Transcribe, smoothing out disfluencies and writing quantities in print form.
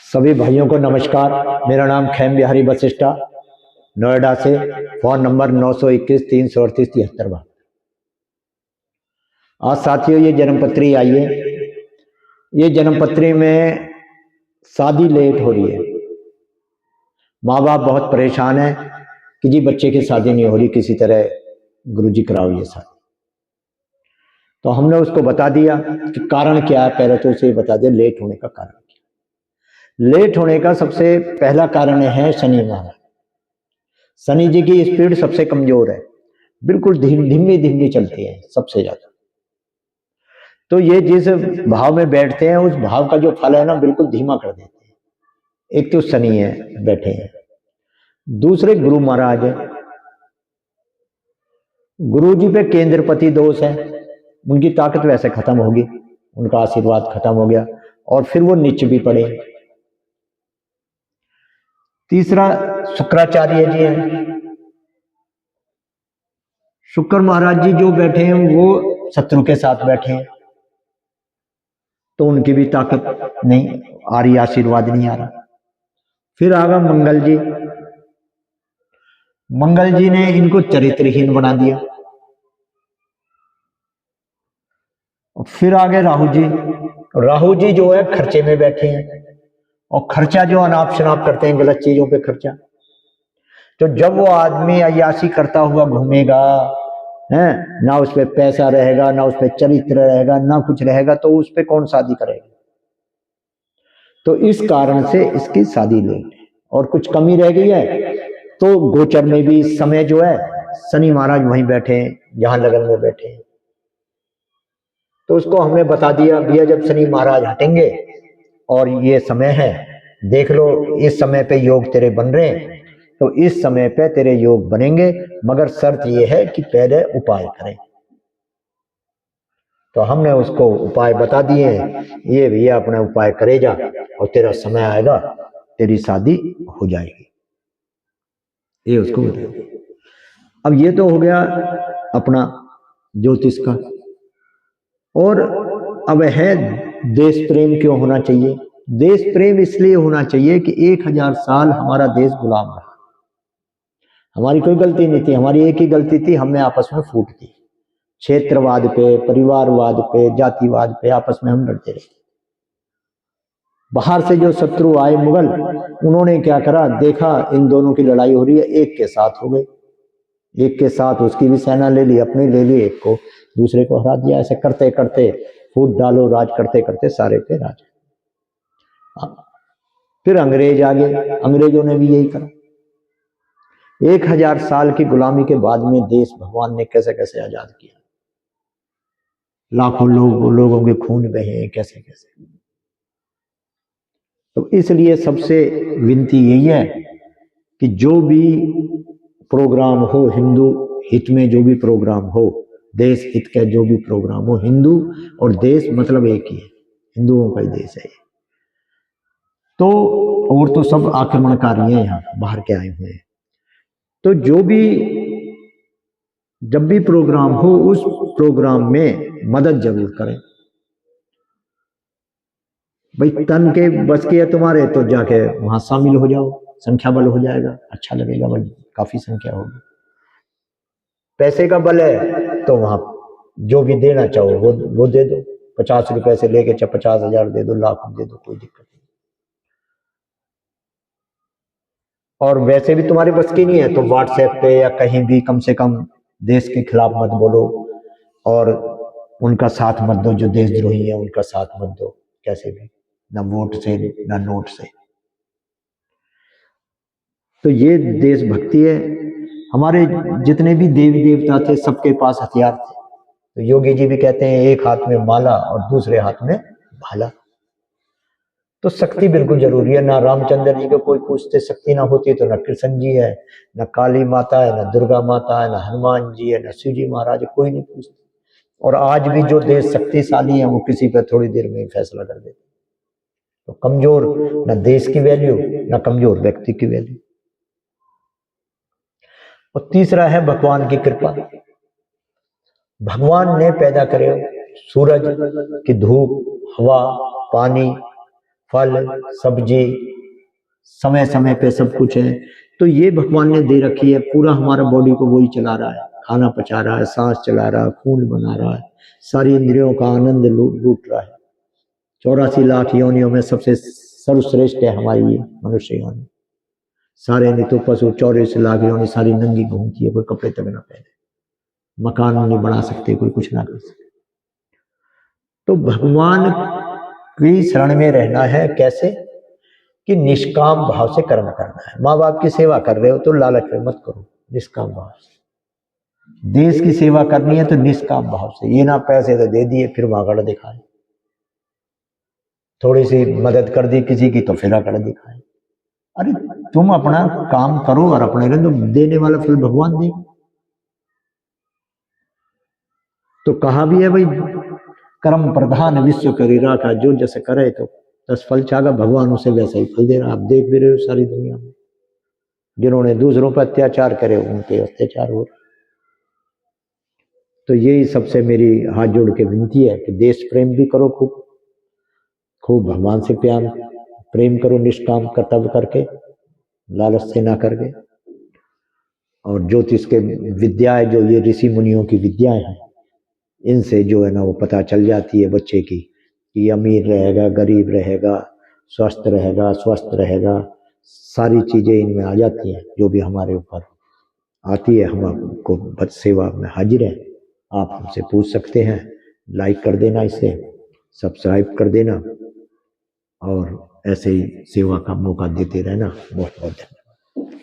सभी भाइयों को नमस्कार। मेरा नाम खेम बिहारी वशिष्ठा, नोएडा से। Phone number 921-338-73। आज साथियों ये जन्मपत्री आई है। ये जन्मपत्री में शादी लेट हो रही है। माँ बाप बहुत परेशान है कि जी बच्चे की शादी नहीं हो रही, किसी तरह गुरुजी कराओ ये शादी। तो हमने उसको बता दिया कि कारण क्या है। पहले तो उसे बता दिया लेट होने का कारण क्या। लेट होने का सबसे पहला कारण है शनि महाराज। शनि जी की स्पीड सबसे कमजोर है, बिल्कुल धीमी धीमी चलती है सबसे ज्यादा। तो ये जिस भाव में बैठते हैं उस भाव का जो फल है ना बिल्कुल धीमा कर देते हैं। एक तो शनि है बैठे हैं, दूसरे गुरु महाराज है। गुरु जी पे केंद्रपति दोष है, उनकी ताकत वैसे खत्म होगी, उनका आशीर्वाद खत्म हो गया और फिर वो नीच भी पड़े। तीसरा शुक्राचार्य जी हैं। शुक्र महाराज जी जो बैठे हैं वो शत्रु के साथ बैठे हैं, तो उनकी भी ताकत नहीं आ रही, आशीर्वाद नहीं आ रहा। फिर आगा मंगल जी। मंगल जी ने इनको चरित्रहीन बना दिया। फिर आगे राहु जी। राहु जी जो है खर्चे में बैठे हैं, और खर्चा जो अनाप शनाप करते हैं, गलत चीजों पे खर्चा। तो जब वो आदमी अय्याशी करता हुआ घूमेगा है ना, उस पे पैसा रहेगा ना, उस पे चरित्र रहेगा ना, कुछ रहेगा, तो उस पे कौन शादी करेगा। तो इस कारण से इसकी शादी लेट है। और कुछ कमी रह गई है तो गोचर में भी इस समय जो है शनि महाराज वहीं बैठे हैं जहां लगन में बैठे हैं। तो उसको हमने बता दिया भैया जब शनि महाराज हटेंगे और ये समय है, देख लो इस समय पे योग तेरे बन रहे हैं, तो इस समय पे तेरे योग बनेंगे, मगर शर्त ये है कि पहले उपाय करें। तो हमने उसको उपाय बता दिए हैं, ये भैया अपना उपाय करे जा और तेरा समय आएगा, तेरी शादी हो जाएगी। ये उसको बताया। अब ये तो हो गया अपना ज्योतिष का। और अब है देश प्रेम क्यों होना चाहिए। देश प्रेम इसलिए होना चाहिए कि 1000 साल हमारा देश गुलाम रहा। हमारी कोई गलती नहीं थी, हमारी एक ही गलती थी, हमने आपस में फूट दी। क्षेत्रवाद पे, परिवारवाद पे, जातिवाद पे आपस में हम लड़ते रहे। बाहर से जो शत्रु आए मुगल, उन्होंने क्या करा, देखा इन दोनों की लड़ाई हो रही है, एक के साथ हो गए, एक के साथ उसकी भी सेना ले ली, अपनी ले ली, एक को दूसरे को हरा दिया। ऐसे करते करते फूट डालो राज करते करते सारे पे राज। फिर अंग्रेज आ गए, अंग्रेजों ने भी यही करा। 1000 साल की गुलामी के बाद में देश भगवान ने कैसे कैसे आजाद किया, लाखों लोगों के खून बहे कैसे कैसे। तो इसलिए सबसे विनती यही है कि जो भी प्रोग्राम हो, हिंदू हित में जो भी प्रोग्राम हो, देश हित का जो भी प्रोग्राम हो, हिंदू और देश मतलब एक ही है, हिंदुओं का ही देश है। तो और तो सब आक्रमणकारी हैं यहाँ बाहर के आए हुए हैं। तो जो भी जब भी प्रोग्राम हो उस प्रोग्राम में मदद जरूर करें। भाई तन के बस के है तुम्हारे तो जाके वहां शामिल हो जाओ, संख्या बल हो जाएगा, अच्छा लगेगा, भाई काफी संख्या होगी। पैसे का बल है तो वहां जो भी देना चाहो वो दे दो। 50 रुपए से लेके 50,000 दे दो, लाख दे दो, कोई दिक्कत नहीं। और वैसे भी तुम्हारे बस की नहीं है तो व्हाट्सएप पे या कहीं भी कम से कम देश के खिलाफ मत बोलो और उनका साथ मत दो, जो देशद्रोही है उनका साथ मत दो कैसे भी, ना वोट से ना नोट से। तो ये देशभक्ति है। हमारे जितने भी देवी देवता थे सबके पास हथियार थे। तो योगी जी भी कहते हैं एक हाथ में माला और दूसरे हाथ में भाला। तो शक्ति बिल्कुल जरूरी है। ना रामचंद्र जी को कोई पूछते शक्ति ना होती तो न कृष्ण जी है, न काली माता है, न दुर्गा माता है, न हनुमान जी है, न शिव जी महाराज, कोई नहीं पूछते। और आज भी जो देश शक्तिशाली है वो किसी पर थोड़ी देर में फैसला कर देते। तो कमजोर न देश की वैल्यू न कमजोर व्यक्ति की वैल्यू। और तीसरा है भगवान की कृपा। भगवान ने पैदा करे सूरज की धूप, हवा, पानी, फल सब्जी समय समय पे सब कुछ है। तो ये भगवान ने दे रखी है, पूरा हमारा बॉडी को वही चला रहा है, खाना पचा रहा है, सांस चला रहा है, खून बना रहा है, सारी इंद्रियों का आनंद लूट रहा है। 84 लाख योनियों में सबसे सर्वश्रेष्ठ है हमारी ये मनुष्य योनि। सारे नहीं तो पशु 84 लाख योनि सारी नंगी घूमती है, कोई कपड़े तक ना पहने, मकान नहीं बना सकते, कोई कुछ ना कर सकते। तो भगवान की शरण में रहना है कैसे कि निष्काम भाव से कर्म करना है। माँ बाप की सेवा कर रहे हो तो लालच में मत करो, निष्काम भाव से। देश की सेवा करनी है तो निष्काम भाव से, ये ना पैसे तो दे दिए फिर वागड़ दिखाए, थोड़ी सी मदद कर दी किसी की तो फिर आकड़ दिखाए। अरे तुम अपना काम करो और अपने तो देने वाला फल भगवान दे। तो कहा भी है भाई, कर्म प्रधान विश्व करी राखा, जो जैसे करे तो 10 फल चागा, भगवान उसे वैसा ही फल दे रहा। आप देख भी रहे हो सारी दुनिया में जिन्होंने दूसरों पर अत्याचार करे उनके अत्याचार हो रहे। तो यही सबसे मेरी हाथ जोड़ के विनती है कि देश प्रेम भी करो, खूब खूब भगवान से प्यार प्रेम करो, निष्काम कर्तव्य करके, लालच से ना करके। और ज्योतिष के विद्याएं जो ये ऋषि मुनियों की विद्याएं हैं, इनसे जो है ना वो पता चल जाती है बच्चे की कि अमीर रहेगा, गरीब रहेगा, स्वस्थ रहेगा, स्वस्थ रहेगा, सारी चीजें इनमें आ जाती हैं जो भी हमारे ऊपर आती है। हम आपको सेवा में हाजिर है, आप हमसे पूछ सकते हैं। लाइक कर देना, इसे सब्सक्राइब कर देना और ऐसे ही सेवा का मौका देते रहना। बहुत बहुत धन्यवाद।